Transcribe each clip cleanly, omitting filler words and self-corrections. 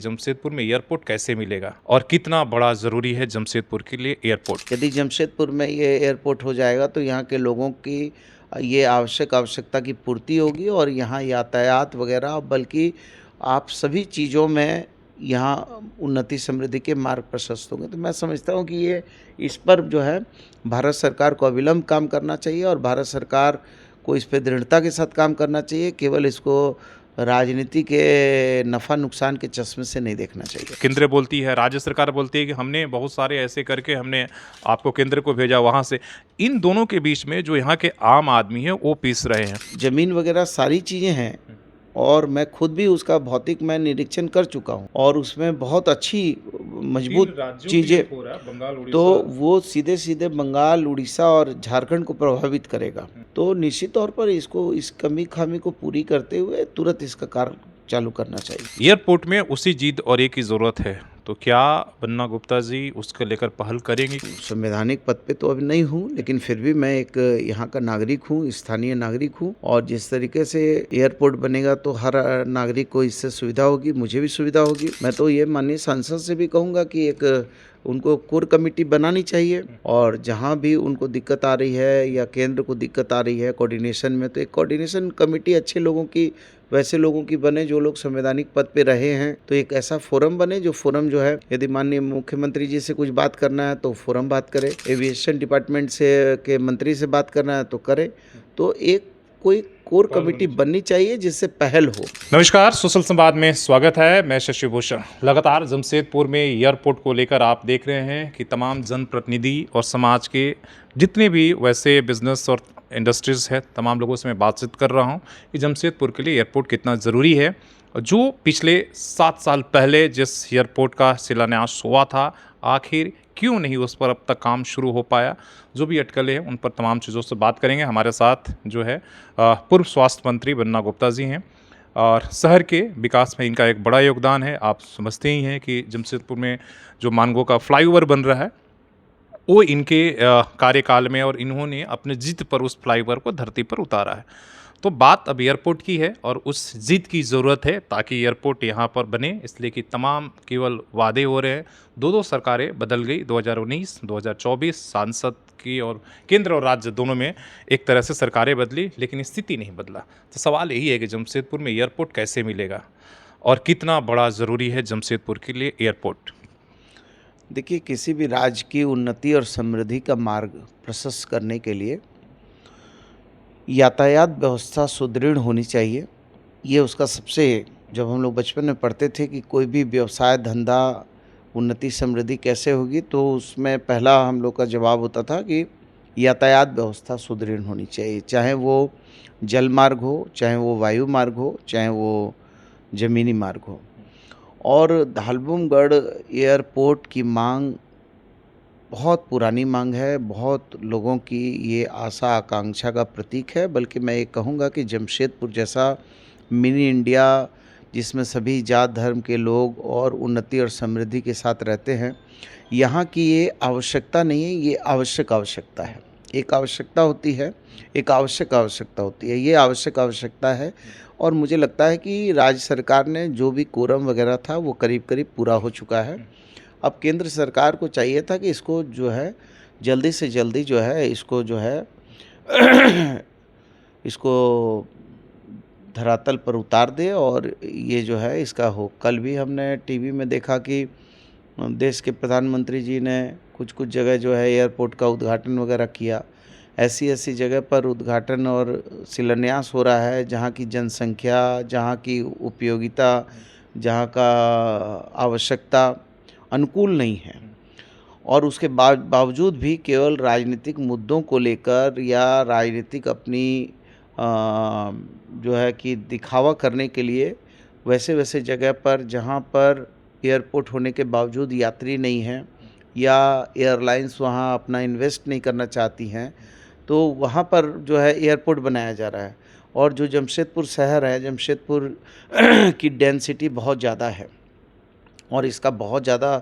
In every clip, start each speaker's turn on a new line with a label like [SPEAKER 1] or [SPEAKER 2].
[SPEAKER 1] जमशेदपुर में एयरपोर्ट कैसे मिलेगा और कितना बड़ा ज़रूरी है जमशेदपुर के लिए एयरपोर्ट।
[SPEAKER 2] यदि जमशेदपुर में ये एयरपोर्ट हो जाएगा तो यहाँ के लोगों की ये आवश्यकता की पूर्ति होगी और यहाँ यातायात वगैरह बल्कि आप सभी चीज़ों में यहाँ उन्नति समृद्धि के मार्ग प्रशस्त होंगे। तो मैं समझता हूँ कि ये इस पर जो है भारत सरकार को अविलंब काम करना चाहिए और भारत सरकार को इस पर दृढ़ता के साथ काम करना चाहिए। केवल इसको राजनीति के नफ़ा नुकसान के चश्मे से नहीं देखना चाहिए।
[SPEAKER 1] केंद्र बोलती है, राज्य सरकार बोलती है कि हमने बहुत सारे ऐसे करके हमने आपको केंद्र को भेजा वहाँ से। इन दोनों के बीच में जो यहाँ के आम आदमी है वो पीस रहे हैं।
[SPEAKER 2] ज़मीन वगैरह सारी चीज़ें हैं और मैं खुद भी उसका भौतिक मैं निरीक्षण कर चुका हूँ और उसमें बहुत अच्छी मजबूत चीज़ें, तो वो सीधे सीधे बंगाल, उड़ीसा और झारखंड को प्रभावित करेगा। तो निश्चित तौर पर इसको इस कमी खामी को पूरी करते हुए तुरंत इसका कार्य चालू करना चाहिए।
[SPEAKER 1] एयरपोर्ट में उसी जिद और एक ही ज़रूरत है, तो क्या बन्ना गुप्ता जी उसको लेकर पहल करेंगे?
[SPEAKER 2] संवैधानिक पद पे तो अभी नहीं हूँ, लेकिन फिर भी मैं एक यहाँ का नागरिक हूँ, स्थानीय नागरिक हूँ और जिस तरीके से एयरपोर्ट बनेगा तो हर नागरिक को इससे सुविधा होगी, मुझे भी सुविधा होगी। मैं तो ये माननीय सांसद से भी कहूँगा कि एक उनको कोर कमेटी बनानी चाहिए और जहाँ भी उनको दिक्कत आ रही है या केंद्र को दिक्कत आ रही है कोऑर्डिनेशन में, तो एक कोऑर्डिनेशन कमेटी अच्छे लोगों की, वैसे लोगों की बने जो लोग संवैधानिक पद पे रहे हैं। तो एक ऐसा फोरम बने जो फोरम जो है, यदि माननीय मुख्यमंत्री जी से कुछ बात करना है तो फोरम बात करे, एविएशन डिपार्टमेंट से के मंत्री से बात करना है तो करे। तो एक कोई कोर कमेटी बननी चाहिए जिससे पहल हो।
[SPEAKER 1] नमस्कार, सोशल संवाद में स्वागत है। मैं शशि भूषण। लगातार जमशेदपुर में एयरपोर्ट को लेकर आप देख रहे हैं कि तमाम जनप्रतिनिधि और समाज के जितने भी वैसे बिजनेस और इंडस्ट्रीज़ है, तमाम लोगों से मैं बातचीत कर रहा हूं कि जमशेदपुर के लिए एयरपोर्ट कितना ज़रूरी है। जो पिछले 7 साल पहले जिस एयरपोर्ट का शिलान्यास हुआ था, आखिर क्यों नहीं उस पर अब तक काम शुरू हो पाया, जो भी अटकलें हैं उन पर तमाम चीज़ों से बात करेंगे। हमारे साथ जो है पूर्व स्वास्थ्य मंत्री बन्ना गुप्ता जी हैं और शहर के विकास में इनका एक बड़ा योगदान है। आप समझते ही हैं कि जमशेदपुर में जो मानगो का फ्लाईओवर बन रहा है वो इनके कार्यकाल में, और इन्होंने अपने जिद पर उस फ्लाईओवर को धरती पर उतारा है। तो बात अब एयरपोर्ट की है और उस जिद की ज़रूरत है ताकि एयरपोर्ट यहाँ पर बने, इसलिए कि तमाम केवल वादे हो रहे हैं। दो सरकारें बदल गई, 2019 2024 सांसद की और केंद्र और राज्य दोनों में एक तरह से सरकारें बदली, लेकिन स्थिति नहीं बदला। तो सवाल यही है कि जमशेदपुर में एयरपोर्ट कैसे मिलेगा और कितना बड़ा ज़रूरी है जमशेदपुर के लिए एयरपोर्ट।
[SPEAKER 2] देखिए, किसी भी राज्य की उन्नति और समृद्धि का मार्ग प्रशस्त करने के लिए यातायात व्यवस्था सुदृढ़ होनी चाहिए। ये उसका सबसे, जब हम लोग बचपन में पढ़ते थे कि कोई भी व्यवसाय धंधा उन्नति समृद्धि कैसे होगी, तो उसमें पहला हम लोग का जवाब होता था कि यातायात व्यवस्था सुदृढ़ होनी चाहिए, चाहे वो जल मार्ग हो, चाहे वो वायु मार्ग हो, चाहे वो ज़मीनी मार्ग हो। और धालबुमगढ़ एयरपोर्ट की मांग बहुत पुरानी मांग है, बहुत लोगों की ये आशा आकांक्षा का प्रतीक है। बल्कि मैं ये कहूँगा कि जमशेदपुर जैसा मिनी इंडिया जिसमें सभी जात धर्म के लोग और उन्नति और समृद्धि के साथ रहते हैं, यहाँ की ये आवश्यकता नहीं है, ये आवश्यक आवश्यकता है। एक आवश्यकता होती है, एक आवश्यक आवश्यकता होती है, ये आवश्यक आवश्यकता है। और मुझे लगता है कि राज्य सरकार ने जो भी कोरम वगैरह था वो करीब करीब पूरा हो चुका है। अब केंद्र सरकार को चाहिए था कि इसको जो है जल्दी से जल्दी जो है इसको जो है इसको धरातल पर उतार दे और ये जो है इसका हो। कल भी हमने टीवी में देखा कि देश के प्रधानमंत्री जी ने कुछ कुछ जगह जो है एयरपोर्ट का उद्घाटन वगैरह किया। ऐसी ऐसी जगह पर उद्घाटन और शिलान्यास हो रहा है जहाँ की जनसंख्या, जहाँ की उपयोगिता, जहाँ का आवश्यकता अनुकूल नहीं है। और उसके बावजूद भी केवल राजनीतिक मुद्दों को लेकर या राजनीतिक अपनी जो है कि दिखावा करने के लिए वैसे वैसे जगह पर जहाँ पर एयरपोर्ट होने के बावजूद यात्री नहीं हैं या एयरलाइंस वहाँ अपना इन्वेस्ट नहीं करना चाहती हैं, तो वहाँ पर जो है एयरपोर्ट बनाया जा रहा है। और जो जमशेदपुर शहर है, जमशेदपुर की डेंसिटी बहुत ज़्यादा है और इसका बहुत ज़्यादा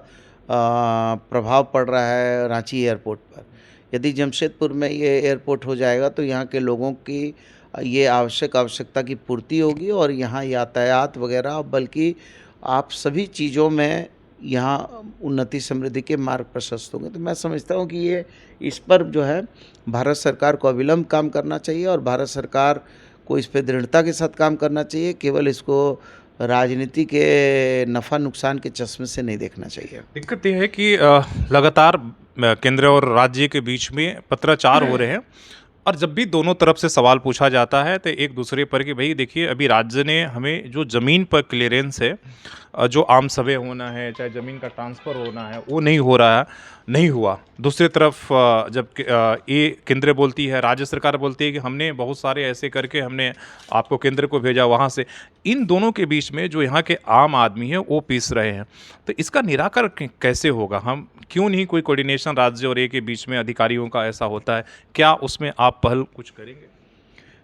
[SPEAKER 2] प्रभाव पड़ रहा है रांची एयरपोर्ट पर। यदि जमशेदपुर में ये एयरपोर्ट हो जाएगा तो यहाँ के लोगों की ये आवश्यकता की पूर्ति होगी और यहाँ यातायात वगैरह बल्कि आप सभी चीज़ों में यहाँ उन्नति समृद्धि के मार्ग प्रशस्त होंगे। तो मैं समझता हूँ कि ये इस पर जो है भारत सरकार को अविलंब काम करना चाहिए और भारत सरकार को इस पे दृढ़ता के साथ काम करना चाहिए। केवल इसको राजनीति के नफ़ा नुकसान के चश्मे से नहीं देखना चाहिए।
[SPEAKER 1] दिक्कत ये है कि लगातार केंद्र और राज्य के बीच में पत्राचार हो रहे हैं और जब भी दोनों तरफ से सवाल पूछा जाता है तो एक दूसरे पर कि भाई देखिए अभी राज्य ने हमें जो ज़मीन पर क्लियरेंस है, जो आम सर्वे होना है चाहे ज़मीन का ट्रांसफ़र होना है वो नहीं हो रहा है, नहीं हुआ। दूसरी तरफ ये केंद्र बोलती है, राज्य सरकार बोलती है कि हमने बहुत सारे ऐसे करके हमने आपको केंद्र को भेजा वहाँ से। इन दोनों के बीच में जो यहाँ के आम आदमी हैं वो पीस रहे हैं। तो इसका निराकरण कैसे होगा? हम क्यों नहीं कोई कोऑर्डिनेशन राज्य और ए के बीच में अधिकारियों का ऐसा होता है? क्या उसमें आप पहल कुछ करेंगे?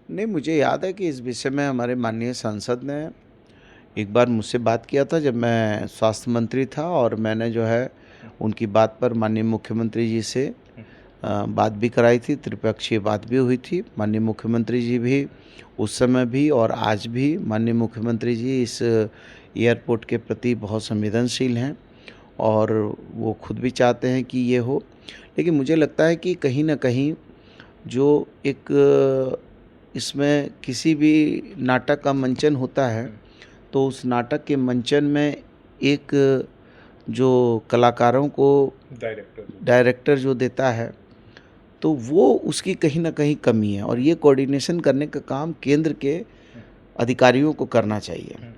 [SPEAKER 2] नहीं, मुझे याद है कि इस विषय में हमारे माननीय सांसद ने एक बार मुझसे बात किया था जब मैं स्वास्थ्य मंत्री था, और मैंने जो है उनकी बात पर माननीय मुख्यमंत्री जी से बात भी कराई थी, त्रिपक्षीय बात भी हुई थी। माननीय मुख्यमंत्री जी भी उस समय भी और आज भी माननीय मुख्यमंत्री जी इस एयरपोर्ट के प्रति बहुत संवेदनशील हैं और वो खुद भी चाहते हैं कि ये हो। लेकिन मुझे लगता है कि कहीं न कहीं जो एक इसमें किसी भी नाटक का मंचन होता है, तो उस नाटक के मंचन में एक जो कलाकारों को डायरेक्टर जो देता है, तो वो उसकी कहीं न कहीं कमी है और ये कोऑर्डिनेशन करने का काम केंद्र के अधिकारियों को करना चाहिए।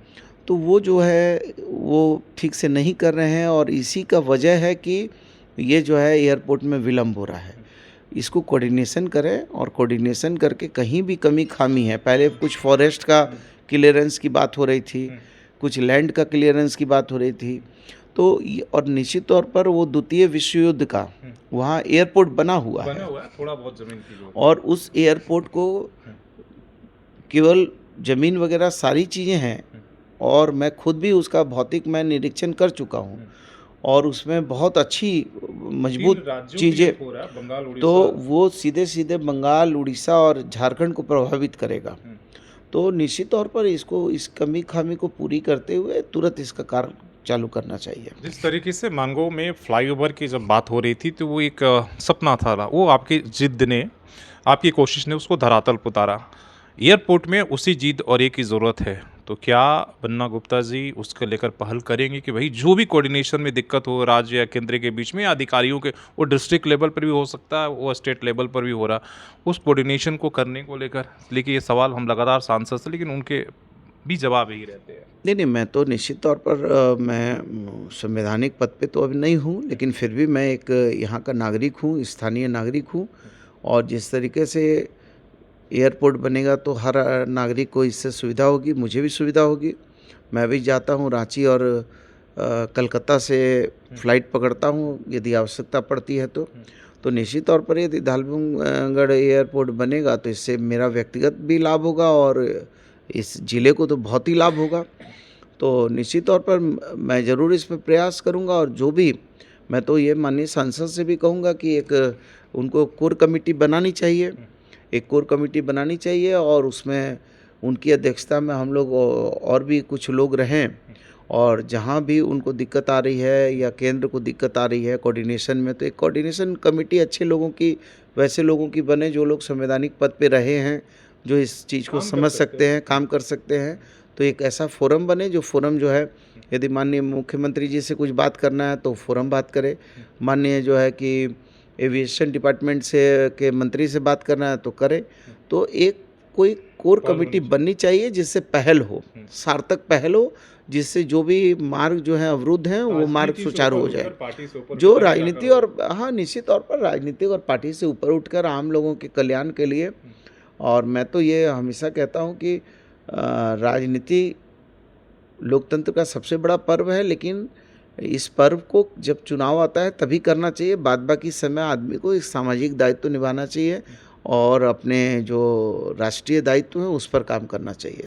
[SPEAKER 2] तो वो जो है वो ठीक से नहीं कर रहे हैं और इसी का वजह है कि ये जो है एयरपोर्ट में विलम्ब हो रहा है। इसको कोऑर्डिनेशन करें और कोऑर्डिनेशन करके कहीं भी कमी खामी है, पहले कुछ फॉरेस्ट का क्लियरेंस की बात हो रही थी, कुछ लैंड का क्लियरेंस की बात हो रही थी, तो और निश्चित तौर पर वो द्वितीय विश्व युद्ध का वहाँ एयरपोर्ट बना हुआ है
[SPEAKER 1] थोड़ा बहुत ज़मीन की जो
[SPEAKER 2] और उस एयरपोर्ट को केवल ज़मीन वगैरह सारी चीज़ें हैं और मैं खुद भी उसका भौतिक मैं निरीक्षण कर चुका हूँ और उसमें बहुत अच्छी मजबूत चीज़ें, तो वो सीधे बंगाल, उड़ीसा और झारखंड को प्रभावित करेगा। तो निश्चित तौर पर इसको इस कमी खामी को पूरी करते हुए तुरंत इसका कार्य चालू करना चाहिए।
[SPEAKER 1] जिस तरीके से मांगो में फ्लाईओवर की जब बात हो रही थी तो वो एक सपना था, वो आपकी जिद ने, आपकी कोशिश ने उसको धरातल पर उतारा। एयरपोर्ट में उसी जिद और एक की ज़रूरत है, तो क्या बन्ना गुप्ता जी उसको लेकर पहल करेंगे कि भाई जो भी कोऑर्डिनेशन में दिक्कत हो राज्य या केंद्र के बीच में या अधिकारियों के, वो डिस्ट्रिक्ट लेवल पर भी हो सकता है, वो स्टेट लेवल पर भी हो रहा, उस कोऑर्डिनेशन को करने को लेकर? लेकिन ये सवाल हम लगातार सांसद से, लेकिन उनके भी जवाब यही रहते हैं।
[SPEAKER 2] नहीं, मैं तो निश्चित तौर पर मैं संवैधानिक पद पे तो अभी नहीं हूँ, लेकिन फिर भी मैं एक यहाँ का नागरिक हूँ, स्थानीय नागरिक हूँ और जिस तरीके से एयरपोर्ट बनेगा तो हर नागरिक को इससे सुविधा होगी, मुझे भी सुविधा होगी। मैं भी जाता हूँ रांची और कलकत्ता से फ़्लाइट पकड़ता हूँ यदि आवश्यकता पड़ती है तो निश्चित तौर पर यदि धालबुंगगढ़ एयरपोर्ट बनेगा तो इससे मेरा व्यक्तिगत भी लाभ होगा और इस ज़िले को तो बहुत ही लाभ होगा। तो निश्चित तौर पर मैं ज़रूर इसमें प्रयास करूँगा और जो भी, मैं तो ये माननीय सांसद से भी कहूँगा कि एक उनको कोर कमेटी बनानी चाहिए, एक कोर कमेटी बनानी चाहिए और उसमें उनकी अध्यक्षता में हम लोग और भी कुछ लोग रहें और जहाँ भी उनको दिक्कत आ रही है या केंद्र को दिक्कत आ रही है कोऑर्डिनेशन में, तो एक कोऑर्डिनेशन कमेटी अच्छे लोगों की, वैसे लोगों की बने जो लोग संवैधानिक पद पे रहे हैं, जो इस चीज़ को समझ सकते हैं, काम कर सकते हैं। तो एक ऐसा फोरम बने जो फोरम जो है, यदि माननीय मुख्यमंत्री जी से कुछ बात करना है तो फोरम बात करे, माननीय जो है कि एविएशन डिपार्टमेंट से के मंत्री से बात करना है तो करे। तो एक कोई कोर कमेटी बननी चाहिए जिससे पहल हो, सार्थक पहल हो, जिससे जो भी मार्ग जो है अवरुद्ध हैं वो मार्ग सुचारू हो जाए। जो राजनीति और हाँ, निश्चित तौर पर राजनीति और पार्टी से ऊपर उठकर आम लोगों के कल्याण के लिए। और मैं तो ये हमेशा कहता हूँ कि राजनीति लोकतंत्र का सबसे बड़ा पर्व है, लेकिन इस पर्व को जब चुनाव आता है तभी करना चाहिए। बाद बाकी समय आदमी को एक सामाजिक दायित्व निभाना चाहिए और अपने जो राष्ट्रीय दायित्व हैं उस पर काम करना चाहिए।